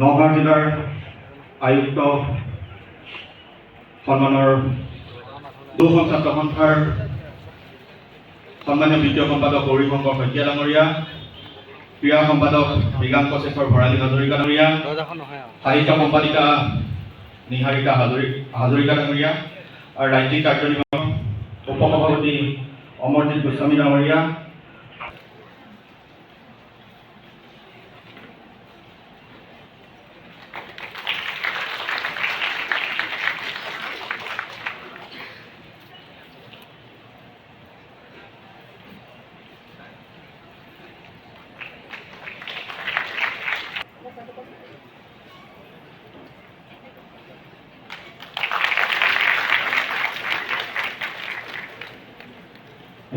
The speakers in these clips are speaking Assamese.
নগাঁও জিলাৰ আয়ুক্ত সন্মানৰ দুখন ছাত্ৰ সন্থাৰ সন্মানীয় বিত্তীয় সম্পাদক গৌৰীশংকৰ শইকীয়া ডাঙৰীয়া, ক্ৰীড়া সম্পাদক মৃগাংক শেখৰ ভৰালী হাজৰিকা ডাঙৰীয়া, সাহিত্য সম্পাদিকা নিহাৰিকা হাজৰিকা ডাঙৰীয়া আৰু ৰাজ্যিক কাৰ্যনিৰ্বাহক উপসভাপতি অমৰজিৎ গোস্বামী ডাঙৰীয়া,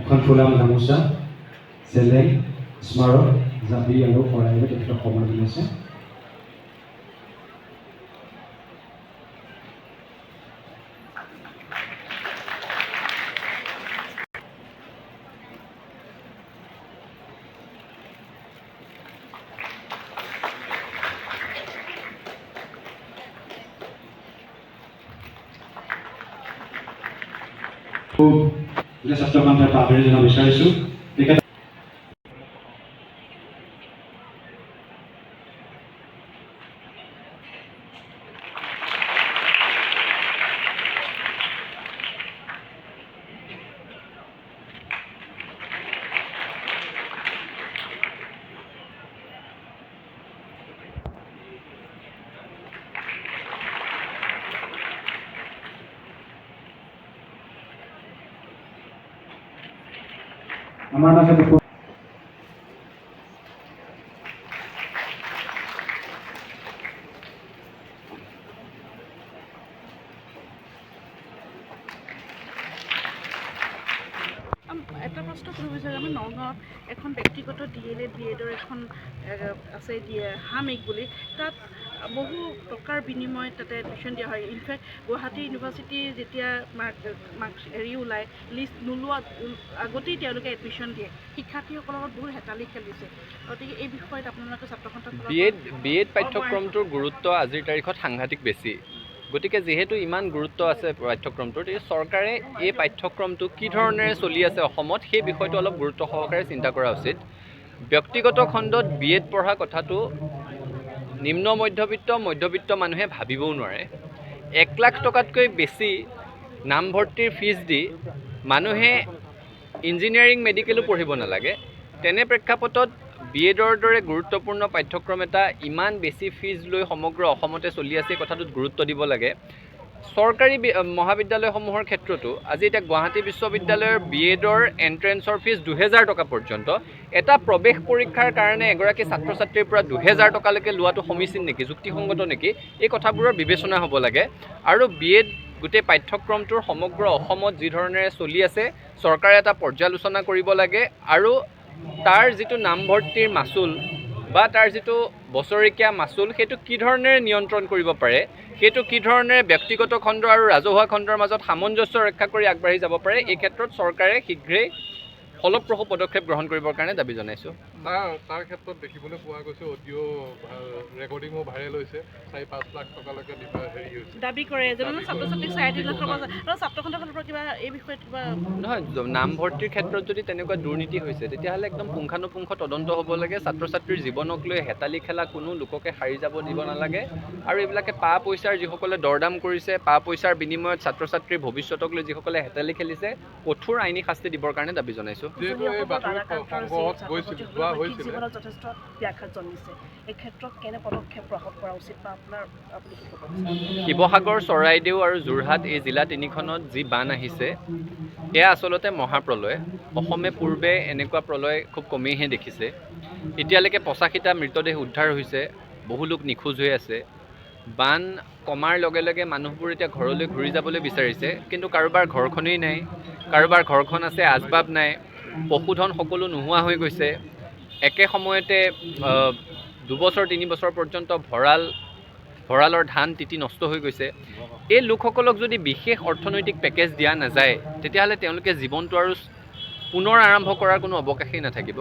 এখন ফুলাম গামোচা, চেলেং, স্মাৰক, জাপি আৰু শৰাইৰে তেখেতক সন্মান জনাইছে। ছাত্ৰ সন্থাৰ আদৰণি জনাব বিচাৰিছোঁ। আমাৰ মাজত এটা প্ৰশ্ন কৰিব বিচাৰোঁ। আমি নগাঁৱত এখন ব্যক্তিগত DLED BEDৰ এখন আছে হামিক বুলি, তাত বহু টকাৰ বিনিময়ত তাতে এডমিশ্যন দিয়া হয়। ইনফেক্ট গুৱাহাটী ইউনিভাৰ্চিটিৰ যেতিয়া হেৰি ওলায়, লিষ্ট নোলোৱা আগতেই তেওঁলোকে এডমিশ্যন দিয়ে। শিক্ষাৰ্থীসকলৰ লগত বহুত হেতালি খেলিছে। গতিকে এই বিষয়ত আপোনালোকে ছাত্ৰ সন্থাৰ BEd পাঠ্যক্ৰমটোৰ গুৰুত্ব আজিৰ তাৰিখত সাংঘাতিক বেছি। গতিকে যিহেতু ইমান গুৰুত্ব আছে পাঠ্যক্ৰমটোৰ, চৰকাৰে এই পাঠ্যক্ৰমটো কি ধৰণেৰে চলি আছে অসমত সেই বিষয়টো অলপ গুৰুত্ব সহকাৰে চিন্তা কৰা উচিত। ব্যক্তিগত খণ্ডত BEd পঢ়া কথাটো নিম্ন মধ্যবিত্ত মানুহে ভাবিবও নোৱাৰে। 1 লাখ টকাতকৈ বেছি নামভৰ্তিৰ ফিজ দি মানুহে ইঞ্জিনিয়াৰিং মেডিকেলো পঢ়িব নালাগে। তেনে প্ৰেক্ষাপটত BEdৰ দৰে গুৰুত্বপূৰ্ণ পাঠ্যক্ৰম এটা ইমান বেছি ফিজ লৈ সমগ্ৰ অসমতে চলি আছে, কথাটোত গুৰুত্ব দিব লাগে। চৰকাৰী মহাবিদ্যালয়সমূহৰ ক্ষেত্ৰতো আজি এতিয়া গুৱাহাটী বিশ্ববিদ্যালয়ৰ BEdৰ এণ্ট্ৰেঞ্চৰ ফিজ 2000 টকা পৰ্যন্ত। এটা প্ৰৱেশ পৰীক্ষাৰ কাৰণে এগৰাকী ছাত্ৰ ছাত্ৰীৰ পৰা 2000 টকালৈকে লোৱাটো সমীচীন নেকি, যুক্তিসংগত নেকি? এই কথাবোৰৰ বিবেচনা হ'ব লাগে। আৰু BEd গোটেই পাঠ্যক্ৰমটোৰ সমগ্ৰ অসমত যি ধৰণেৰে চলি আছে, চৰকাৰে এটা পৰ্যালোচনা কৰিব লাগে আৰু তাৰ যিটো নামভৰ্তিৰ মাচুল বা তাৰ যিটো বছৰেকীয়া মাচুল, সেইটো কি ধৰণেৰে নিয়ন্ত্ৰণ কৰিব পাৰে, সেইটো কি ধৰণেৰে ব্যক্তিগত খণ্ড আৰু ৰাজহুৱা খণ্ডৰ মাজত সামঞ্জস্য ৰক্ষা কৰি আগবাঢ়ি যাব পাৰে, এই ক্ষেত্ৰত চৰকাৰে শীঘ্ৰেই ফলপ্ৰসূ পদক্ষেপ গ্ৰহণ কৰিবৰ কাৰণে দাবী জনাইছোঁ। তাৰ ক্ষেত্ৰত দেখিবলৈ পোৱা গৈছে অডিঅ' ৰেকৰ্ডিঙো ভাইৰেল হৈছে, 4-5 লাখ টকালৈকে হেৰি হৈছে দাবী কৰে যে ছাত্ৰ ছাত্ৰীক 3.5 লাখ টকা আৰু ছাত্ৰ সন্থাৰ ফালৰ পৰা কিবা এই বিষয়ত কিবা নহয়। নামভৰ্তিৰ ক্ষেত্ৰত যদি তেনেকুৱা দুৰ্নীতি হৈছে, তেতিয়াহ'লে একদম পুংখানুপুংখ তদন্ত হ'ব লাগে। ছাত্ৰ ছাত্ৰীৰ জীৱনক লৈ হেতালি খেলা কোনো লোককে সাৰি যাব দিব নালাগে। আৰু এইবিলাকে পা পইচাৰ যিসকলে দৰদাম কৰিছে, পা পইচাৰ বিনিময়ত ছাত্ৰ ছাত্ৰীৰ ভৱিষ্যতক লৈ যিসকলে হেতালি খেলিছে, কঠোৰ আইনী শাস্তি দিবৰ কাৰণে দাবী জনাইছোঁ। যিহেতু এই বাতৰিত সংগ্ৰহত গৈছিল যথেষ্ট ব্যাঘাত জন্মিছে, এই ক্ষেত্ৰত কেনে পদক্ষেপ গ্ৰহণ কৰা উচিত বা আপুনি কি ক'ব? শিৱসাগৰ, চৰাইদেউ আৰু যোৰহাট এই জিলা তিনিখনত যি বান আহিছে, এয়া আচলতে মহাপ্ৰলয়। অসমে পূৰ্বে এনেকুৱা প্ৰলয় খুব কমেইহে দেখিছে। এতিয়ালৈকে 85টা মৃতদেহ উদ্ধাৰ হৈছে, বহু লোক নিখোজ হৈ আছে। বান কমাৰ লগে লগে মানুহবোৰ এতিয়া ঘৰলৈ ঘূৰি যাবলৈ বিচাৰিছে, কিন্তু কাৰোবাৰ ঘৰখনেই নাই, কাৰোবাৰ ঘৰখন আছে আচবাব নাই, পশুধন সকলো নোহোৱা হৈ গৈছে। একে সময়তে 2 বছৰ 3 বছৰ পৰ্যন্ত ভঁৰালৰ ধান তিতি নষ্ট হৈ গৈছে। এই লোকসকলক যদি বিশেষ অৰ্থনৈতিক পেকেজ দিয়া নাযায়, তেতিয়াহ'লে তেওঁলোকে জীৱনটো আৰু পুনৰ আৰম্ভ কৰাৰ কোনো অৱকাশেই নাথাকিব।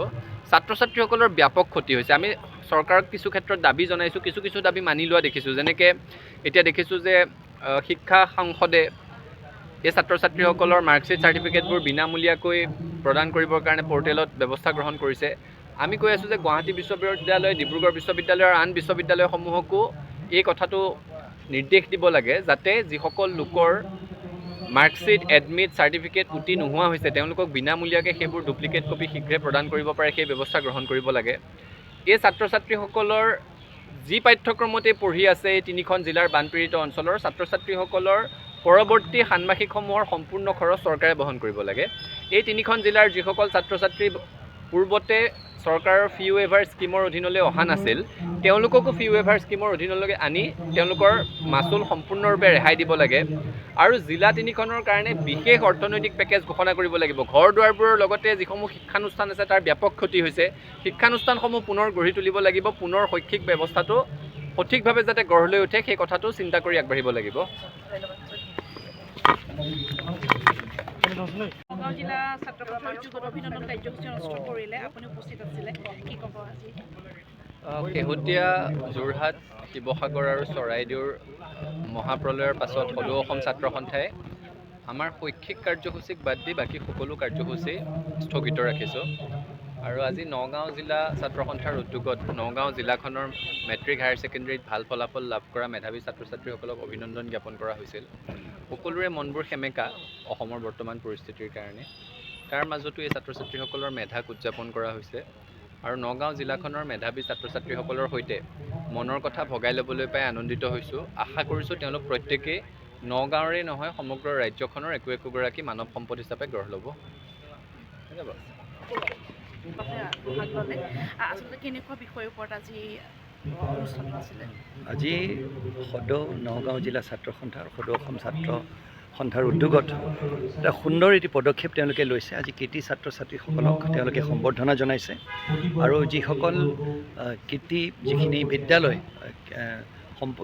ছাত্ৰ ছাত্ৰীসকলৰ ব্যাপক ক্ষতি হৈছে। আমি চৰকাৰক কিছু ক্ষেত্ৰত দাবী জনাইছোঁ, কিছু দাবী মানি লোৱা দেখিছোঁ। যেনেকৈ এতিয়া দেখিছোঁ যে শিক্ষা সংসদে এই ছাত্ৰ ছাত্ৰীসকলৰ মাৰ্কশ্বিট চাৰ্টিফিকেটবোৰ বিনামূলীয়াকৈ প্ৰদান কৰিবৰ কাৰণে পৰ্টেলত ব্যৱস্থা গ্ৰহণ কৰিছে। আমি কৈ আছোঁ যে গুৱাহাটী বিশ্ববিদ্যালয়, ডিব্ৰুগড় বিশ্ববিদ্যালয় আৰু আন বিশ্ববিদ্যালয়সমূহকো এই কথাটো নিৰ্দেশ দিব লাগে যাতে যিসকল লোকৰ মাৰ্কশ্বিট, এডমিট, চাৰ্টিফিকেট উটি নোহোৱা হৈছে তেওঁলোকক বিনামূলীয়াকৈ সেইবোৰ ডুপ্লিকেট কপি শীঘ্ৰে প্ৰদান কৰিব পাৰে, সেই ব্যৱস্থা গ্ৰহণ কৰিব লাগে। এই ছাত্ৰ ছাত্ৰীসকলৰ যি পাঠ্যক্ৰমতে পঢ়ি আছে এই 3খন জিলাৰ বানপীড়িত অঞ্চলৰ ছাত্ৰ ছাত্ৰীসকলৰ পৰৱৰ্তী ষাণ্মাসিকসমূহৰ সম্পূৰ্ণ খৰচ চৰকাৰে বহন কৰিব লাগে। এই 3খন জিলাৰ যিসকল ছাত্ৰ ছাত্ৰী পূৰ্বতে চৰকাৰৰ ফি ৱেভাৰ স্কিমৰ অধীনলৈ অহা নাছিল তেওঁলোককো ফি ৱেভাৰ স্কিমৰ অধীনলৈ আনি তেওঁলোকৰ মাচুল সম্পূৰ্ণৰূপে ৰেহাই দিব লাগে। আৰু জিলা 3খনৰ কাৰণে বিশেষ অৰ্থনৈতিক পেকেজ ঘোষণা কৰিব লাগিব। ঘৰ দুৱাৰবোৰৰ লগতে যিসমূহ শিক্ষানুষ্ঠান আছে তাৰ ব্যাপক ক্ষতি হৈছে, শিক্ষানুষ্ঠানসমূহ পুনৰ গঢ়ি তুলিব লাগিব, পুনৰ শৈক্ষিক ব্যৱস্থাটো সঠিকভাৱে যাতে গঢ় লৈ উঠে সেই কথাটো চিন্তা কৰি আগবাঢ়িব লাগিব। নগাঁও জিলা ছাত্ৰ সন্থাৰ উদ্যোগত অভিনন্দন কাৰ্যসূচী অনুষ্ঠিত কৰিলে, আপুনি উপস্থিত আছিলে, কি ক'ব আজি? শেহতীয়া যোৰহাট, শিৱসাগৰ আৰু চৰাইদেউৰ মহাপ্ৰলয়ৰ পাছত সদৌ অসম ছাত্ৰ সন্থাই আমাৰ শৈক্ষিক কাৰ্যসূচীক বাদ দি বাকী সকলো কাৰ্যসূচী স্থগিত ৰাখিছোঁ। আৰু আজি নগাঁও জিলা ছাত্ৰ সন্থাৰ উদ্যোগত নগাঁও জিলাখনৰ মেট্ৰিক হায়াৰ ছেকেণ্ডেৰীত ভাল ফলাফল লাভ কৰা মেধাৱী ছাত্ৰ ছাত্ৰীসকলক অভিনন্দন জ্ঞাপন কৰা হৈছিল। সকলোৰে মনবোৰ সেমেকা অসমৰ বৰ্তমান পৰিস্থিতিৰ কাৰণে। তাৰ মাজতো এই ছাত্ৰ ছাত্ৰীসকলৰ মেধাক উদযাপন কৰা হৈছে। আৰু নগাঁও জিলাখনৰ মেধাৱী ছাত্ৰ ছাত্ৰীসকলৰ সৈতে মনৰ কথা ভগাই ল'বলৈ পাই আনন্দিত হৈছোঁ। আশা কৰিছোঁ তেওঁলোক প্ৰত্যেকেই নগাঁৱৰে নহয় সমগ্ৰ ৰাজ্যখনৰ একোগৰাকী মানৱ সম্পদ হিচাপে গঢ় ল'ব। আচলতে কেনেকুৱা বিষয়ৰ ওপৰত আজি অনুষ্ঠানটো আছিলে? আজি সদৌ নগাঁও জিলা ছাত্ৰ সন্থা আৰু সদৌ অসম ছাত্ৰ সন্থাৰ উদ্যোগত এটা সুন্দৰ এটি পদক্ষেপ তেওঁলোকে লৈছে। আজি কৃতি ছাত্ৰ ছাত্ৰীসকলক তেওঁলোকে সম্বৰ্ধনা জনাইছে আৰু যিসকল যিখিনি বিদ্যালয়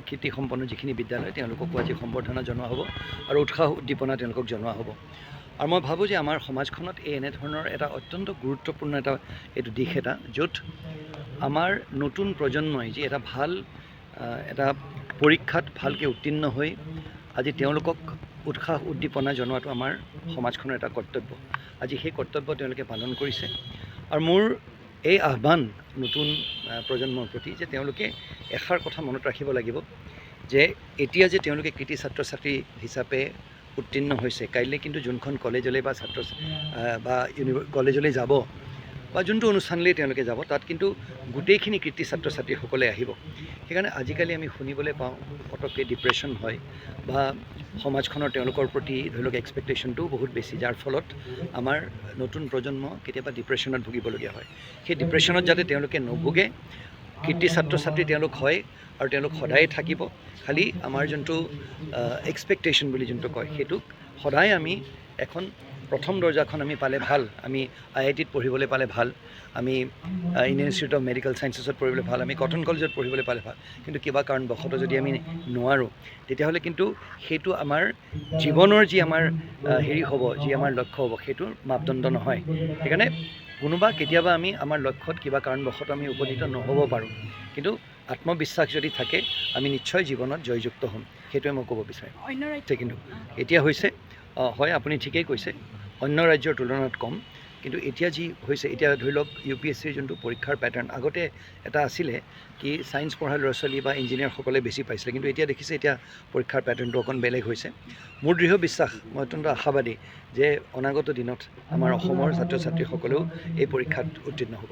কৃতি সম্পন্ন যিখিনি বিদ্যালয় তেওঁলোককো আজি সম্বৰ্ধনা জনোৱা হ'ব আৰু উৎসাহ উদ্দীপনা তেওঁলোকক জনোৱা হ'ব। আৰু মই ভাবোঁ যে আমাৰ সমাজখনত এনেধৰণৰ এটা অত্যন্ত গুৰুত্বপূৰ্ণ এইটো দিশ এটা য'ত আমাৰ নতুন প্ৰজন্মই যি এটা ভাল এটা পৰীক্ষাত ভালকৈ উত্তীৰ্ণ হৈ আজি তেওঁলোকক উৎসাহ উদ্দীপনা জনোৱাটো আমাৰ সমাজখনৰ এটা কৰ্তব্য। আজি সেই কৰ্তব্য তেওঁলোকে পালন কৰিছে। আৰু মোৰ এই আহ্বান নতুন প্ৰজন্মৰ প্ৰতি যে তেওঁলোকে এষাৰ কথা মনত ৰাখিব লাগিব যে এতিয়া যে তেওঁলোকে কৃতি ছাত্ৰ ছাত্ৰী হিচাপে উত্তীৰ্ণ হৈছে, কাইলৈ কিন্তু যোনখন কলেজলৈ বা কলেজলৈ যাব বা যোনটো অনুষ্ঠানলৈ তেওঁলোকে যাব তাত কিন্তু গোটেইখিনি কৃতি ছাত্ৰ ছাত্ৰীসকলে আহিব। সেইকাৰণে আজিকালি আমি শুনিবলৈ পাওঁ পটককৈ ডিপ্ৰেশ্যন হয় বা সমাজখনৰ তেওঁলোকৰ প্ৰতি ধৰি লওক এক্সপেক্টেশ্যনটোও বহুত বেছি, যাৰ ফলত আমাৰ নতুন প্ৰজন্ম কেতিয়াবা ডিপ্ৰেশ্যনত ভুগিবলগীয়া হয়। সেই ডিপ্ৰেশ্যনত যাতে তেওঁলোকে নুভুগে, কৃতি ছাত্ৰ ছাত্ৰী তেওঁলোক হয় আৰু তেওঁলোক সদায় থাকিব। খালি আমাৰ যোনটো এক্সপেক্টেশ্যন বুলি যোনটো কয় সেইটোক সদায় আমি এখন প্ৰথম দৰ্জাখন আমি পালে ভাল, আমি IITত পঢ়িবলৈ পালে ভাল, আমি ইণ্ডিয়ান ইনষ্টিটিউট অফ মেডিকেল ছায়েন্সেছত পঢ়িবলৈ ভাল, আমি কটন কলেজত পঢ়িবলৈ পালে ভাল। কিন্তু কিবা কাৰণবশতঃ যদি আমি নোৱাৰোঁ তেতিয়াহ'লে কিন্তু সেইটো আমাৰ জীৱনৰ যি আমাৰ হ'ব, যি আমাৰ লক্ষ্য হ'ব সেইটোৰ মাপদণ্ড নহয়। সেইকাৰণে কোনোবা কেতিয়াবা আমি আমাৰ লক্ষ্যত কিবা কাৰণবশতঃ আমি উপনীত নহ'ব পাৰোঁ, কিন্তু আত্মবিশ্বাস যদি থাকে আমি নিশ্চয় জীৱনত জয়যুক্ত হ'ম, সেইটোৱে মই ক'ব বিচাৰিম। অন্য ৰাজ্য কিন্তু এতিয়া হৈছে হয় আপুনি ঠিকেই কৈছে, অন্য ৰাজ্যৰ তুলনাত কম, কিন্তু এতিয়া যি হৈছে, এতিয়া ধৰি লওক UPSCৰ যোনটো পৰীক্ষাৰ পেটাৰ্ণ, আগতে এটা আছিলে কি ছায়েন্স পঢ়া ল'ৰা ছোৱালী বা ইঞ্জিনিয়াৰসকলে বেছি পাইছিলে, কিন্তু এতিয়া দেখিছে এতিয়া পৰীক্ষাৰ পেটাৰ্ণটো অকণ বেলেগ হৈছে। মোৰ দৃঢ় বিশ্বাস, মই অত্যন্ত আশাবাদী যে অনাগত দিনত আমাৰ অসমৰ ছাত্ৰ ছাত্ৰীসকলেও এই পৰীক্ষাত উত্তীৰ্ণ হ'ব।